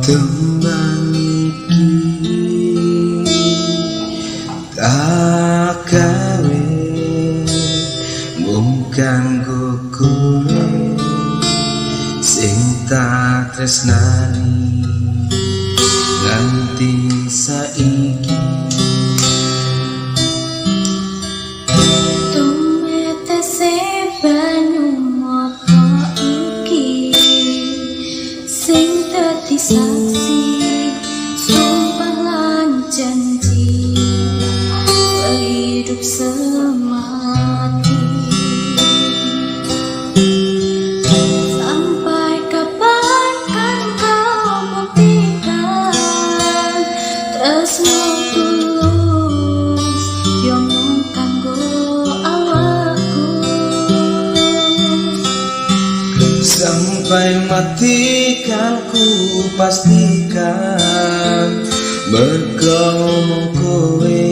Tembang iki tak gawe mung kanggo kowe sing tak tresnani nganti saiki. Tumetese banyu moto iki sing dadi saksi sumpah lan janji hidup semati. Sampai kapan kan kau buktikan tresno tulus yang kanggo awakku. Sampai mati kan ku pastikan mergo mung kowe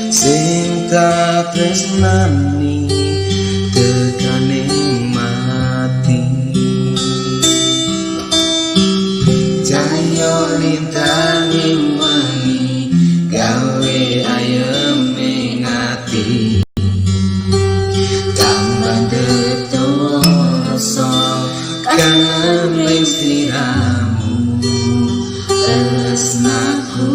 sing tak tresnani tekaning mati. Cahya lintanging wangi gawe ayeme ngati tambah deto rasa kangen ning sliramu tresnaku.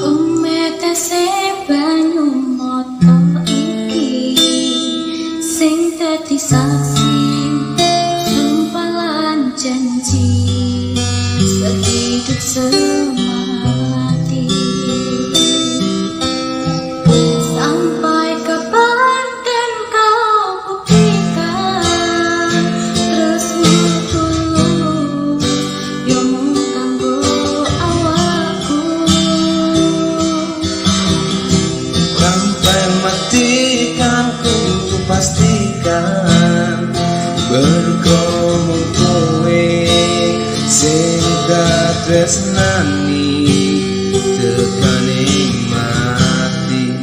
Tumetese banyu moto iki sing dadi saksi sumpah lan janji sehidup semati. Sampai kapan kan kau buktikan tresno tulus yang mung kanggo awakku. Sampai mati kan ku pastikan mergo mung kowe sing tak tresnani tekaning mati.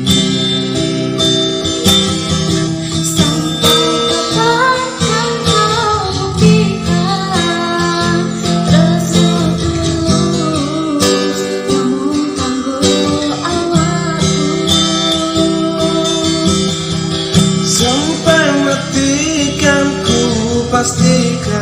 Sampai kapan kan kau buktikan tresno tulus yang mung kanggo awakku. Sampai mati kan ku pastikan